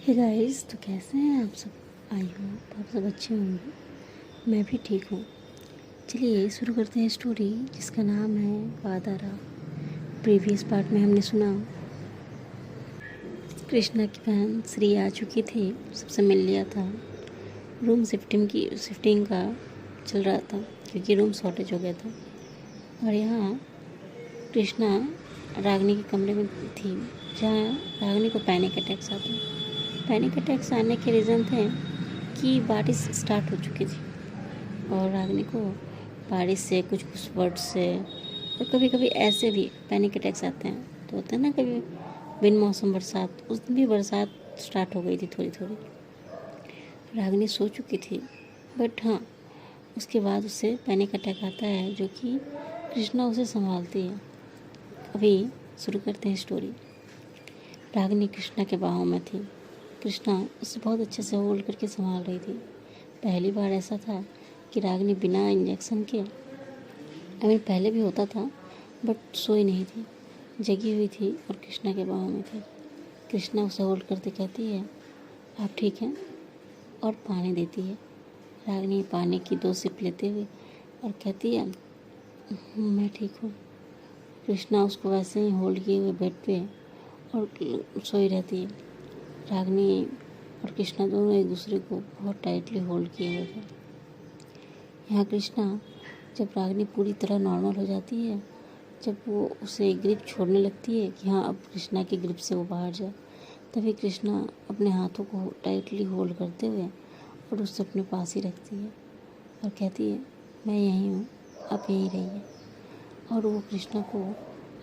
Hey guys, तो कैसे हैं आप सब। आई होप आप सब अच्छे होंगे। मैं भी ठीक हूँ। चलिए शुरू करते हैं स्टोरी जिसका नाम है वादारा। प्रीवियस पार्ट में हमने सुना कृष्णा की बहन श्री आ चुकी थी, सबसे मिल लिया था। रूम शिफ्टिंग का चल रहा था क्योंकि रूम शॉर्टेज हो गया था। और यहाँ कृष्णा रागिनी के कमरे में थी जहाँ रागिनी को पैनिक अटैक्स आते हैं। पैनिक अटैक्स आने के रीज़न थे कि बारिश स्टार्ट हो चुकी थी और रागिनी को बारिश से कुछ वर्ड से और कभी कभी ऐसे भी पैनिक अटैक्स आते हैं। तो होता है ना कभी बिन मौसम बरसात, उस दिन भी बरसात स्टार्ट हो गई थी थोड़ी थोड़ी। रागिनी सो चुकी थी बट हाँ, उसके बाद उससे पैनिक अटैक आता है जो कि कृष्णा उसे संभालती है। अभी शुरू करते हैं स्टोरी। रागिनी कृष्णा के बाहों में थी। कृष्णा उसे बहुत अच्छे से होल्ड करके संभाल रही थी। पहली बार ऐसा था कि रागिनी बिना इंजेक्शन के, पहले भी होता था बट सोई नहीं थी, जगी हुई थी और कृष्णा के बाहों में थी। कृष्णा उसे होल्ड करते कहती है आप ठीक हैं, और पानी देती है। रागिनी पानी की 2 सिप लेते हुए और कहती है मैं ठीक हूँ। कृष्णा उसको वैसे ही होल्ड किए हुए बेड पे और सोई रहती है। रागिनी और कृष्णा दोनों एक दूसरे को बहुत टाइटली होल्ड किए हुए थे। यहाँ कृष्णा जब रागिनी पूरी तरह नॉर्मल हो जाती है, जब वो उसे ग्रिप छोड़ने लगती है कि हाँ अब कृष्णा की ग्रिप से वो बाहर जाए, तभी कृष्णा अपने हाथों को टाइटली होल्ड करते हुए और उससे अपने पास ही रखती है और कहती है मैं यहीं हूँ, आप यहीं रहिए। और वो कृष्णा को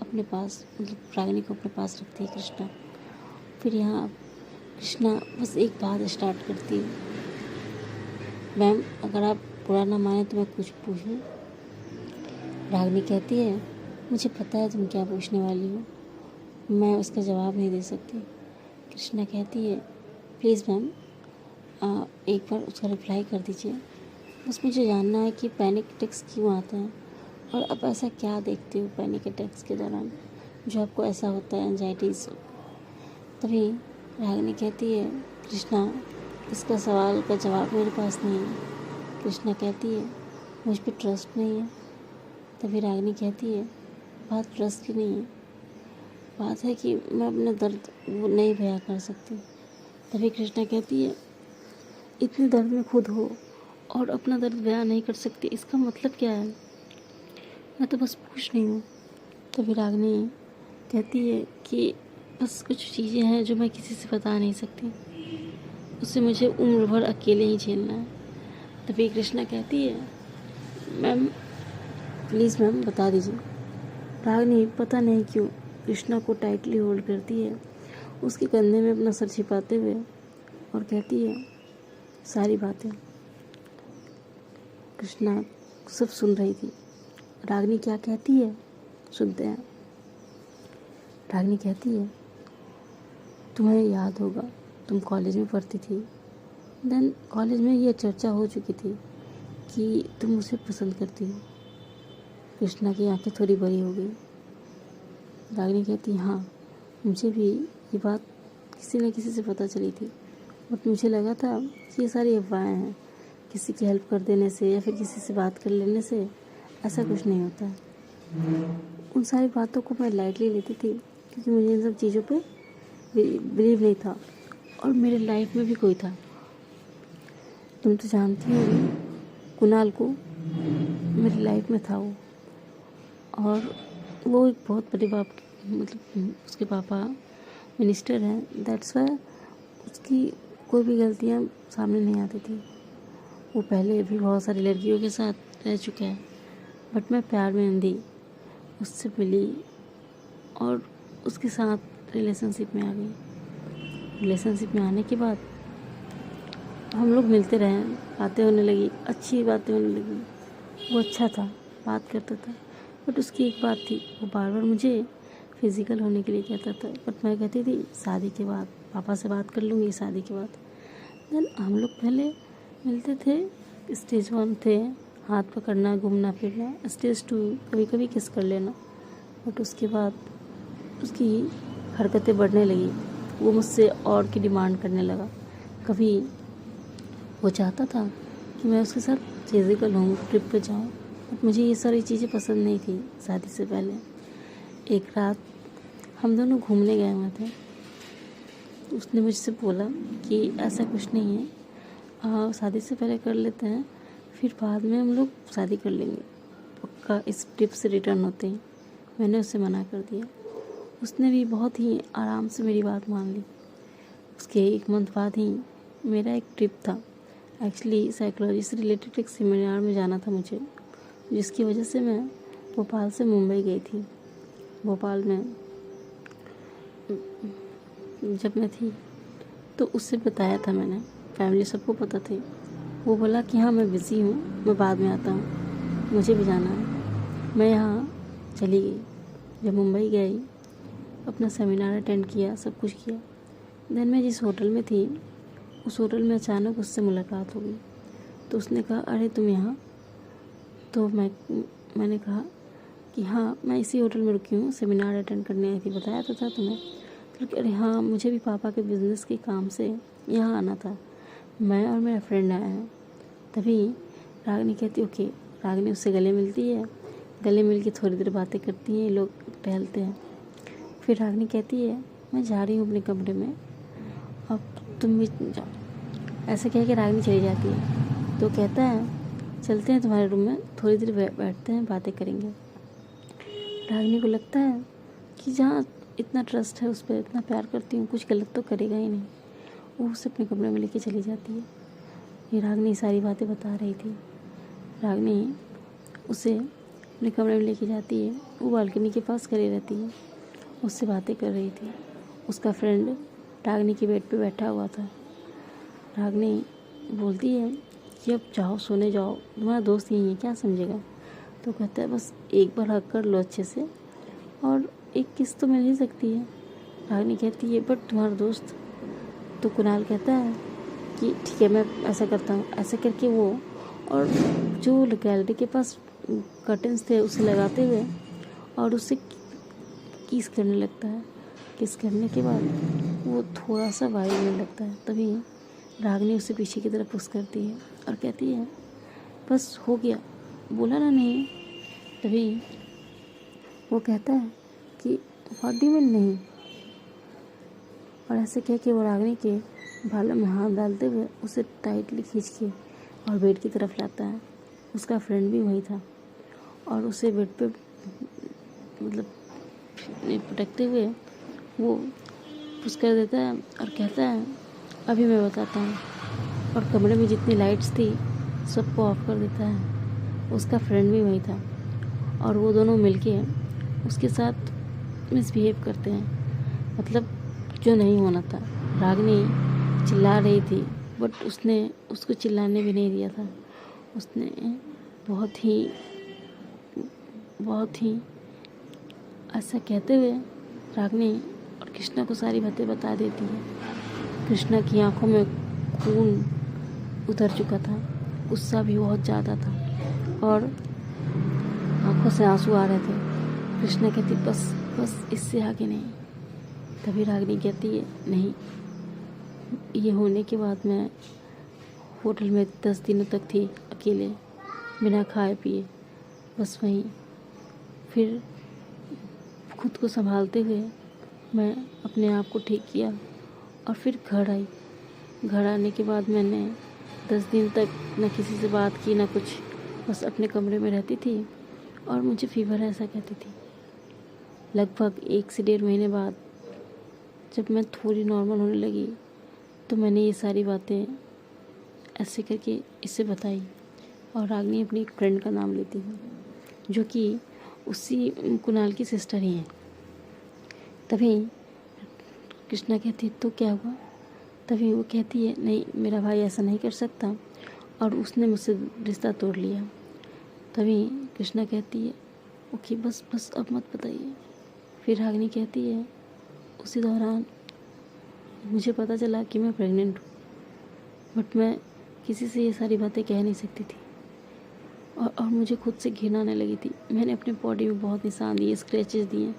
अपने पास, मतलब रागिनी को अपने पास रखती है कृष्णा। फिर यहाँ कृष्णा बस एक बात स्टार्ट करती है, मैम अगर आप बुरा ना माने तो मैं कुछ पूछूं। रागिनी कहती है मुझे पता है तुम क्या पूछने वाली हो, मैं उसका जवाब नहीं दे सकती। कृष्णा कहती है प्लीज़ मैम एक बार उसका रिप्लाई कर दीजिए, बस मुझे जानना है कि पैनिक अटैक्स क्यों आते हैं और आप ऐसा क्या देखते हो पैनिक अटैक्स के दौरान जो आपको ऐसा होता है एंजाइटी से। तभी रागिनी कहती है कृष्णा इसका सवाल का जवाब मेरे पास नहीं है। कृष्णा कहती है मुझ पर ट्रस्ट नहीं है। तभी रागिनी कहती है बात ट्रस्ट की नहीं है, बात है कि मैं अपना दर्द वो नहीं बयां कर सकती। तभी कृष्णा कहती है इतने दर्द में खुद हो और अपना दर्द बयां नहीं कर सकती, इसका मतलब क्या है, मैं तो बस पूछ रही हूँ। तभी रागिनी कहती है कि बस कुछ चीज़ें हैं जो मैं किसी से बता नहीं सकती, उससे मुझे उम्र भर अकेले ही झेलना है। तभी कृष्णा कहती है मैम प्लीज़ मैम बता दीजिए। रागिनी पता नहीं क्यों कृष्णा को टाइटली होल्ड करती है, उसके कंधे में अपना सर छिपाते हुए और कहती है सारी बातें। कृष्णा सब सुन रही थी। रागिनी क्या कहती है सुनते हैं। रागिनी कहती है तुम्हें याद होगा तुम कॉलेज में पढ़ती थी, देन कॉलेज में ये चर्चा हो चुकी थी कि तुम उसे पसंद करती हो। कृष्णा की आंखें थोड़ी बड़ी हो गई। रागिनी कहती हाँ मुझे भी ये बात किसी न किसी से पता चली थी, बट मुझे लगा था कि ये सारी अफवाहें हैं, किसी की हेल्प कर देने से या फिर किसी से बात कर लेने से ऐसा कुछ नहीं होता है। उन सारी बातों को मैं लाइटली लेती थी क्योंकि मुझे इन सब चीज़ों पे बिलीव नहीं था और मेरे लाइफ में भी कोई था। तुम तो जानती हो कुणाल को, मेरी लाइफ में था वो, और वो एक बहुत बड़े मतलब उसके पापा मिनिस्टर हैं, दैट्स वाई उसकी कोई भी गलतियाँ सामने नहीं आती थी। वो पहले भी बहुत सारी लड़कियों के साथ रह चुका है बट मैं प्यार में अंधी उससे मिली और उसके साथ रिलेशनशिप में आ गई। रिलेशनशिप में आने के बाद हम लोग मिलते रहे, बातें होने लगी, अच्छी बातें होने लगी। वो अच्छा था, बात करता था, बट उसकी एक बात थी, वो बार बार मुझे फिज़िकल होने के लिए कहता था, बट मैं कहती थी शादी के बाद, पापा से बात कर लूँगी शादी के बाद। देन हम लोग पहले मिलते थे, स्टेज 1 थे, हाथ पकड़ना, घूमना फिरना, स्टेज 2 कभी कभी किस कर लेना, बट उसके बाद उसकी हरकतें बढ़ने लगी, वो मुझसे और की डिमांड करने लगा। कभी वो चाहता था कि मैं उसके साथ चीज़ें कर लूँ, ट्रिप पे जाऊँ, बट मुझे ये सारी चीज़ें पसंद नहीं थी शादी से पहले। एक रात हम दोनों घूमने गए हुए थे। उसने मुझसे बोला कि ऐसा कुछ नहीं है, शादी से पहले कर लेते हैं, फिर बाद में हम लोग शादी कर लेंगे, पक्का इस ट्रिप से रिटर्न होते ही। मैंने उसे मना कर दिया। उसने भी बहुत ही आराम से मेरी बात मान ली। उसके 1 मंथ बाद ही मेरा एक ट्रिप था। एक्चुअली साइकोलॉजी से रिलेटेड एक सेमिनार में जाना था मुझे, जिसकी वजह से मैं भोपाल से मुंबई गई थी। भोपाल में जब मैं थी तो उससे बताया था मैंने, फैमिली सबको पता थी। वो बोला कि हाँ मैं बिज़ी हूँ, मैं बाद में आता हूँ, मुझे भी जाना है। मैं यहाँ चली गई। जब मुंबई गई, अपना सेमिनार अटेंड किया, सब कुछ किया। देन मैं जिस होटल में थी, उस होटल में अचानक उससे मुलाकात हो गई। तो उसने कहा, अरे तुम यहाँ? तो मैंने कहा कि हाँ मैं इसी होटल में रुकी हूँ, सेमिनार अटेंड करने आई थी, बताया तो था तुम्हें। तो अरे हाँ, मुझे भी पापा के बिज़नेस के काम से यहाँ आना था, मैं और मेरा फ्रेंड आया है। तभी रागिनी कहती ओके। रागिनी उससे गले मिलती है, गले मिल के थोड़ी देर बातें करती हैं, लोग टहलते हैं। फिर रागिनी कहती है मैं जा रही हूँ अपने कमरे में, अब तुम भी जाओ। ऐसे कह के रागिनी चली जाती है। तो कहता है चलते हैं तुम्हारे रूम में, थोड़ी देर बैठते हैं, बातें करेंगे। रागिनी को लगता है कि जहाँ इतना ट्रस्ट है उस पर, इतना प्यार करती हूँ, कुछ गलत तो करेगा ही नहीं। वो उसे अपने कमरे में लेके चली जाती है। ये रागिनी सारी बातें बता रही थी। रागिनी उसे अपने कमरे में लेके जाती है। वो बालकनी के पास खड़ी रहती है, उससे बातें कर रही थी। उसका फ्रेंड रागिनी के बेड पे बैठा हुआ था। रागिनी बोलती है कि अब जाओ, सोने जाओ, तुम्हारा दोस्त यही है, क्या समझेगा। तो कहता है बस एक बार हक कर लो अच्छे से, और एक किस तो मिल ही सकती है। रागिनी कहती है बट तुम्हारा दोस्त। तो कुणाल कहता है कि ठीक है मैं ऐसा करता हूँ। ऐसा करके वो और जो गैलरी के पास कर्टन्स थे उसे लगाते हुए और उससे किस करने लगता है। किस करने के बाद वो थोड़ा सा वाइब होने लगता है। तभी रागिनी उसे पीछे की तरफ पुश करती है और कहती है बस हो गया, बोला ना नहीं। तभी वो कहता है कि व्हाट डू यू मीन नहीं। और ऐसे कह के वो रागिनी के बालों में हाथ डालते हुए उसे टाइटली खींच के और बेड की तरफ लाता है। उसका फ्रेंड भी वही था और उसे बेड पे मतलब पटकते हुए वो पुश कर देता है और कहता है अभी मैं बताता हूँ। और कमरे में जितनी लाइट्स थी सबको ऑफ कर देता है। उसका फ्रेंड भी वही था और वो दोनों मिलके उसके साथ मिसबिहेव करते हैं, मतलब जो नहीं होना था। रागिनी चिल्ला रही थी बट उसने उसको चिल्लाने भी नहीं दिया था। उसने बहुत ही ऐसा कहते हुए रागिनी और कृष्णा को सारी बातें बता देती है। कृष्णा की आंखों में खून उतर चुका था, गुस्सा भी बहुत ज़्यादा था और आंखों से आंसू आ रहे थे। कृष्णा कहती बस इससे आगे नहीं। तभी रागिनी कहती है नहीं। ये होने के बाद मैं होटल में 10 दिनों तक थी अकेले, बिना खाए पिए, बस वहीं। फिर खुद को संभालते हुए मैं अपने आप को ठीक किया और फिर घर आई। घर आने के बाद मैंने 10 दिन तक न किसी से बात की न कुछ, बस अपने कमरे में रहती थी और मुझे फीवर है ऐसा कहती थी। लगभग 1 से 1.5 महीने बाद जब मैं थोड़ी नॉर्मल होने लगी तो मैंने ये सारी बातें ऐसे करके इससे बताई। और रागिनी अपनी फ्रेंड का नाम लेती है जो कि उसी कुणाल की सिस्टर ही है। तभी कृष्णा कहती तो क्या हुआ। तभी वो कहती है नहीं मेरा भाई ऐसा नहीं कर सकता और उसने मुझसे रिश्ता तोड़ लिया। तभी कृष्णा कहती है ओके बस अब मत बताइए। फिर रागिनी कहती है उसी दौरान मुझे पता चला कि मैं प्रेग्नेंट हूँ, बट मैं किसी से ये सारी बातें कह नहीं सकती थी और मुझे खुद से घृणा आने लगी थी। मैंने अपने बॉडी में बहुत निशान दिए, स्क्रैचेस दिए।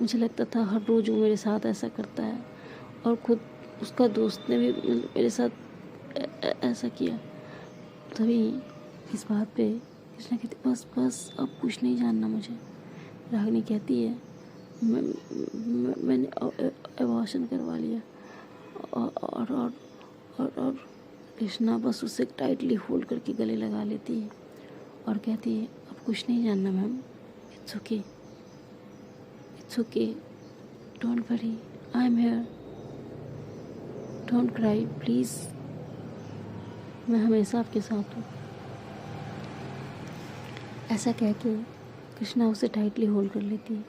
मुझे लगता था हर रोज़ वो मेरे साथ ऐसा करता है और खुद उसका दोस्त ने भी मतलब मेरे साथ ऐसा किया। तभी इस बात पे कृष्णा कहती बस बस अब कुछ नहीं जानना मुझे। रागिनी कहती है मैंने अबॉर्शन करवा लिया। और कृष्णा बस उसे टाइटली होल्ड करके गले लगा लेती है और कहती है अब कुछ नहीं जानना ma'am, it's okay, it's okay, don't worry, I am here, don't cry please, मैं हमेशा आपके साथ हूँ। ऐसा कह के कृष्णा उसे टाइटली होल्ड कर लेती है।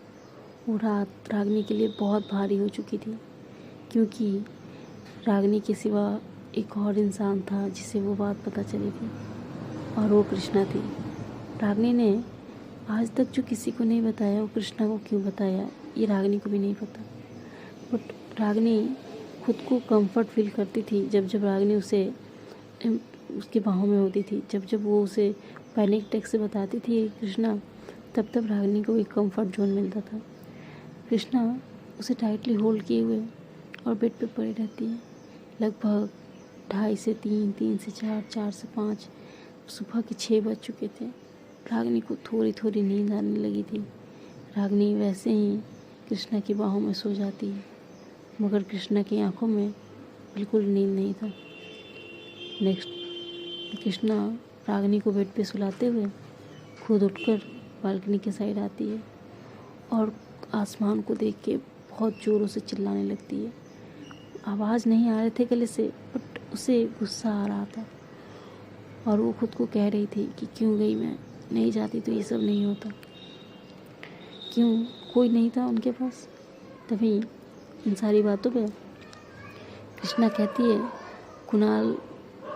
वो रात रागिनी के लिए बहुत भारी हो चुकी थी, क्योंकि रागिनी के सिवा एक और इंसान था जिसे वो बात पता चली थी, और वो कृष्णा थी। रागिनी ने आज तक जो किसी को नहीं बताया वो कृष्णा को क्यों बताया ये रागिनी को भी नहीं पता। बट रागिनी खुद को कंफर्ट फील करती थी जब जब रागिनी उसे उसकी बाहों में होती थी, जब जब वो उसे पैनिक अटैक से बताती थी कृष्णा, तब तब रागिनी को एक कंफर्ट जोन मिलता था। कृष्णा उसे टाइटली होल्ड किए हुए और बेड पे पड़ी रहती है। लगभग 2:30 से 3, 3 से 4, 4 से 5, सुबह के 6 बज चुके थे। रागिनी को थोड़ी थोड़ी नींद आने लगी थी। रागिनी वैसे ही कृष्णा की बाहों में सो जाती है, मगर कृष्णा की आंखों में बिल्कुल नींद नहीं था। नेक्स्ट कृष्णा रागिनी को बेड पे सुलाते हुए खुद उठकर बालकनी के साइड आती है और आसमान को देख के बहुत ज़ोरों से चिल्लाने लगती है। आवाज़ नहीं आ रहे थे गले से, बट उसे गुस्सा आ रहा था और वो खुद को कह रही थी कि क्यों गई, मैं नहीं जाती तो ये सब नहीं होता, क्यों कोई नहीं था उनके पास। तभी इन सारी बातों पे कृष्णा कहती है कुणाल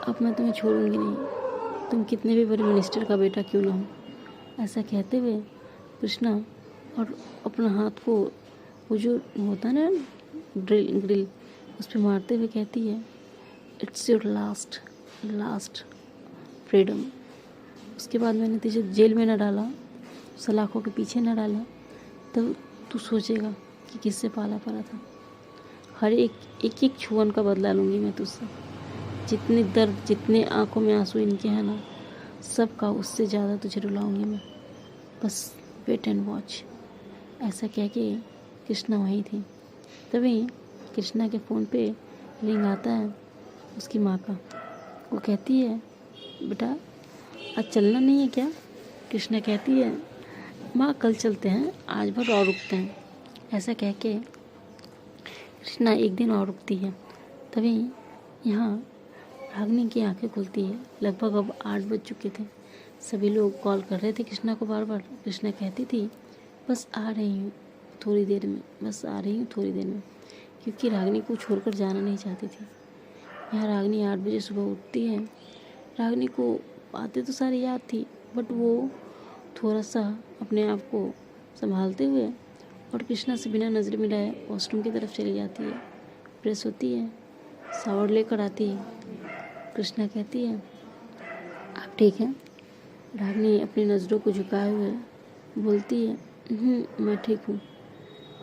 अब मैं तुम्हें छोड़ूंगी नहीं, तुम कितने भी बड़े मिनिस्टर का बेटा क्यों ना हो। ऐसा कहते हुए कृष्णा और अपना हाथ को वो जो होता ना ग्रिल उस पर मारते हुए कहती है इट्स योर लास्ट फ्रीडम। उसके बाद मैंने तुझे जेल में न डाला, सलाखों के पीछे न डाला, तब तू सोचेगा कि किससे पाला पड़ा था। हर एक छुअन का बदला लूँगी मैं तुझसे। जितनी दर्द, जितने आंखों में आंसू इनके हैं ना, सब का उससे ज़्यादा तुझे रुलाऊंगी मैं, बस वेट एंड वॉच। ऐसा कह के कृष्णा वहीं थी। तभी कृष्णा के फ़ोन पे रिंग आता है उसकी माँ का। वो कहती है बेटा आज चलना नहीं है क्या। कृष्णा कहती है माँ कल चलते हैं, आज भर और रुकते हैं। ऐसा कह के कृष्णा एक दिन और रुकती है। तभी यहाँ रागिनी की आंखें खुलती है। लगभग अब 8 बज चुके थे। सभी लोग कॉल कर रहे थे कृष्णा को बार बार। कृष्णा कहती थी बस आ रही हूँ थोड़ी देर में, बस आ रही हूँ थोड़ी देर में, क्योंकि रागिनी को छोड़कर जाना नहीं चाहती थी। यहाँ रागिनी 8 बजे सुबह उठती है। रागिनी को बातें तो सारी याद थी, बट वो थोड़ा सा अपने आप को संभालते हुए और कृष्णा से बिना नज़र मिलाए वॉशरूम की तरफ चली जाती है। फ्रेश होती है, शावर लेकर आती है। कृष्णा कहती है आप ठीक हैं। रागिनी अपनी नज़रों को झुकाए हुए बोलती है मैं ठीक हूँ।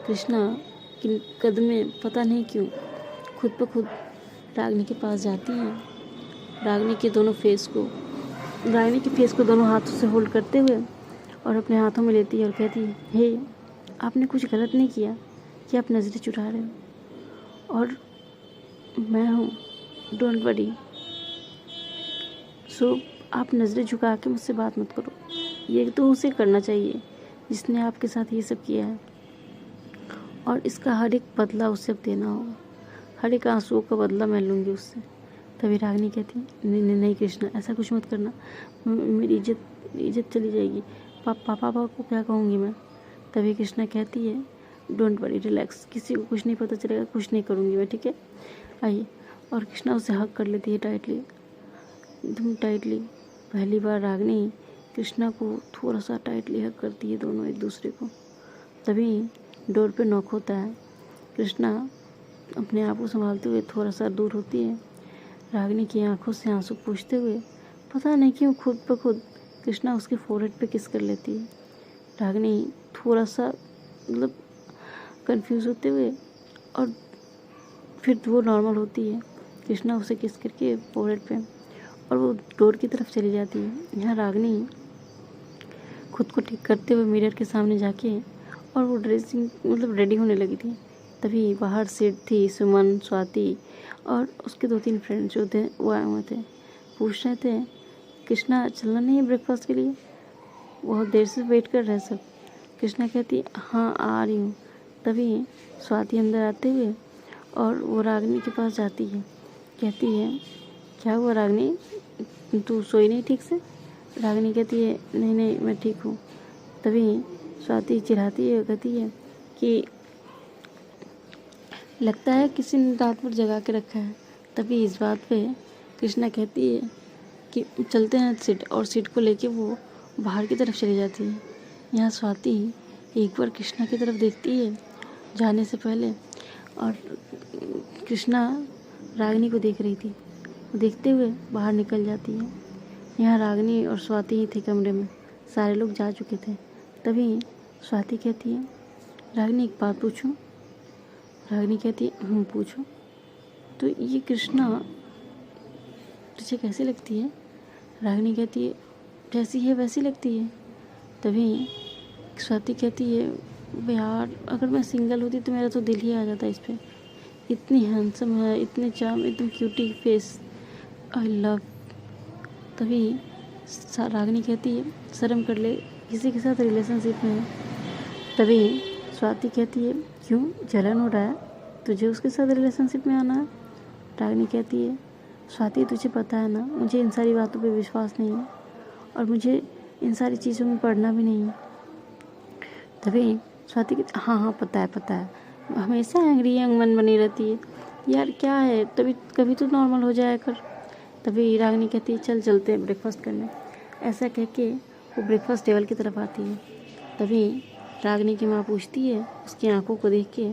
कृष्णा की कदमें पता नहीं क्यों खुद ब खुद रागिनी के पास जाती हैं। रागिनी के फेस को दोनों हाथों से होल्ड करते हुए और अपने हाथों में लेती है और कहती है हे आपने कुछ गलत नहीं किया कि आप नज़रें चुरा रहे हो, और मैं हूँ, डोंट वरी। सो आप नज़रें झुका के मुझसे बात मत करो। ये तो उसे करना चाहिए जिसने आपके साथ ये सब किया है, और इसका हर एक बदला उसे अब देना होगा। हर एक आंसुओं का बदला मैं लूँगी उससे। तभी रागिनी कहती नहीं नहीं नहीं कृष्णा ऐसा कुछ मत करना, मेरी इज्जत चली जाएगी। पापा को क्या कहूँगी मैं। तभी कृष्णा कहती है डोंट वरी रिलैक्स, किसी को कुछ नहीं पता चलेगा, कुछ नहीं करूँगी मैं, ठीक है आइए। और कृष्णा उसे हग कर लेती है टाइटली, एकदम टाइटली। पहली बार रागिनी कृष्णा को थोड़ा सा टाइटली हग करती है, दोनों एक दूसरे को। तभी डोर पे नॉक होता है। कृष्णा अपने आप को संभालते हुए थोड़ा सा दूर होती है। रागिनी की आंखों से आंसू पूछते हुए पता नहीं क्यों खुद ब खुद कृष्णा उसके फोरहेड पे किस कर लेती है। रागिनी थोड़ा सा मतलब कंफ्यूज होते हुए और फिर वो नॉर्मल होती है। कृष्णा उसे किस करके फोrehead पे और वो डोर की तरफ चली जाती है। यहाँ रागिनी खुद को ठीक करते हुए मिरर के सामने जाके और वो ड्रेसिंग मतलब रेडी होने लगी थी। तभी बाहर सीट थी, सुमन, स्वाति और उसके 2-3 फ्रेंड्स जो थे वो आए हुए थे। पूछ रहे थे कृष्णा चलना नहीं है ब्रेकफास्ट के लिए, बहुत देर से वेट कर रहे हैं सब। कृष्णा कहती हाँ आ रही हूँ। तभी स्वाति अंदर आते हुए और वो रागिनी के पास जाती है। कहती है क्या हुआ रागिनी, तू सोई नहीं ठीक से? रागिनी कहती है नहीं नहीं मैं ठीक हूँ। तभी स्वाति चिढ़ाती है, कहती है कि लगता है किसी ने रात भर जगा के रखा है। तभी इस बात पे कृष्णा कहती है कि चलते हैं सीट, और सीट को लेके वो बाहर की तरफ चली जाती है। यहाँ स्वाति एक बार कृष्णा की तरफ देखती है जाने से पहले, और कृष्णा रागिनी को देख रही थी। वो देखते हुए बाहर निकल जाती है। यहाँ रागिनी और स्वाति ही थे कमरे में, सारे लोग जा चुके थे। तभी स्वाति कहती है रागिनी एक बात पूछूं? रागिनी कहती है पूछो। तो ये कृष्णा तुझे कैसी लगती है? रागिनी कहती है जैसी है वैसी लगती है। तभी स्वाति कहती है यार अगर मैं सिंगल होती तो मेरा तो दिल ही आ जाता इस पर। इतनी हैंडसम है, इतने चार्म, एकदम क्यूटी फेस, आई लव। तभी रागिनी कहती है शर्म कर ले, किसी के साथ रिलेशनशिप में है। तभी स्वाति कहती है क्यों, जलन हो रहा है तुझे उसके साथ रिलेशनशिप में आना है? रागिनी कहती है स्वाति तुझे पता है ना मुझे इन सारी बातों पे विश्वास नहीं है और मुझे इन सारी चीज़ों में पढ़ना भी नहीं है। तभी स्वाति कहती हाँ पता है, हमेशा एंग्री यंग मन बनी रहती है यार, क्या है तभी कभी तो नॉर्मल हो जाया कर। तभी रागिनी कहती है चल चलते हैं ब्रेकफास्ट करने। ऐसा कह के वो ब्रेकफास्ट टेबल की तरफ आती है। तभी रागिनी की माँ पूछती है उसकी आंखों को देख के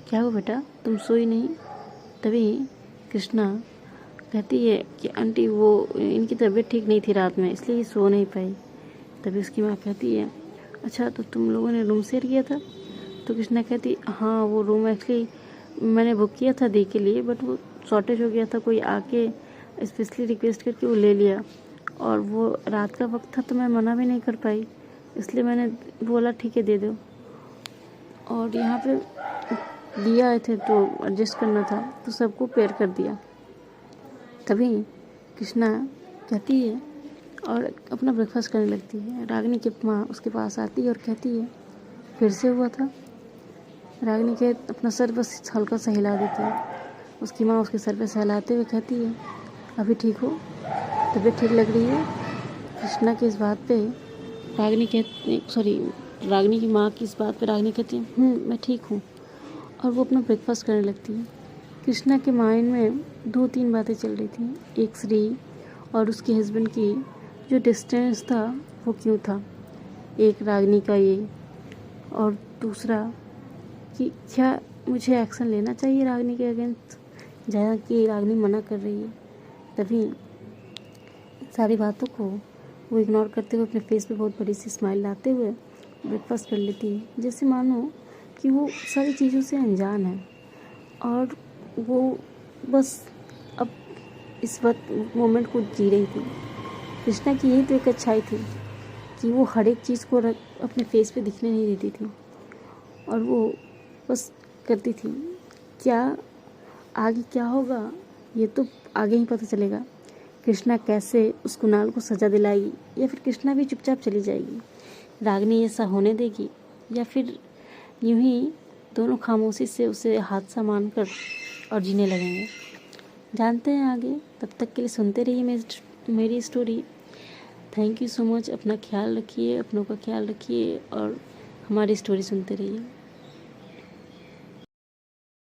क्या हुआ बेटा तुम सोई नहीं? तभी कृष्णा कहती है कि आंटी वो इनकी तबीयत ठीक नहीं थी रात में, इसलिए सो नहीं पाई। तभी उसकी माँ कहती है अच्छा तो तुम लोगों ने रूम शेयर किया था? तो कृष्णा कहती हाँ वो रूम एक्चुअली मैंने बुक किया था दी के लिए, बट वो शॉर्टेज हो गया था, कोई आके स्पेशली रिक्वेस्ट करके वो ले लिया और वो रात का वक्त था तो मैं मना भी नहीं कर पाई, इसलिए मैंने बोला ठीक है दे दो। और यहाँ पे दिए आए थे तो एडजस्ट करना था तो सबको पेयर कर दिया। तभी कृष्णा कहती है और अपना ब्रेकफास्ट करने लगती है। रागिनी की माँ उसके पास आती है और कहती है फिर से हुआ था? रागिनी के अपना सर बस हल्का सा हिला देती है। उसकी माँ उसके सर पे सहलाते हुए कहती है अभी ठीक हो, तबीयत ठीक लग रही है? कृष्णा की इस बात पे रागिनी की माँ की इस बात पे रागिनी कहती है मैं ठीक हूँ, और वो अपना ब्रेकफास्ट करने लगती है। कृष्णा के माइंड में 2-3 बातें चल रही थी। एक श्री और उसके हस्बैंड की जो डिस्टेंस था वो क्यों था, एक रागिनी का ये, और दूसरा कि क्या मुझे एक्शन लेना चाहिए रागिनी के अगेंस्ट, जहाँ कि रागिनी मना कर रही है। तभी सारी बातों को वो इग्नोर करते हुए अपने फेस पे बहुत बड़ी सी स्माइल लाते हुए ब्रेकफास्ट कर लेती है, जैसे मानो कि वो सारी चीज़ों से अनजान है और वो बस अब इस वक्त मोमेंट को जी रही थी। कृष्णा की यही तो एक अच्छाई थी कि वो हर एक चीज़ को अपने फेस पे दिखने नहीं देती थी और वो बस करती थी। क्या आगे क्या होगा ये तो आगे ही पता चलेगा। कृष्णा कैसे उस कुणाल को सज़ा दिलाएगी, या फिर कृष्णा भी चुपचाप चली जाएगी, रागिनी ऐसा होने देगी, या फिर यूं ही दोनों खामोशी से उसे हादसा मानकर और जीने लगेंगे। जानते हैं आगे। तब तक के लिए सुनते रहिए मेरी story. Thank you so much. अपना ख्याल रखिए, अपनों का ख्याल रखिए और हमारी स्टोरी सुनते रहिए।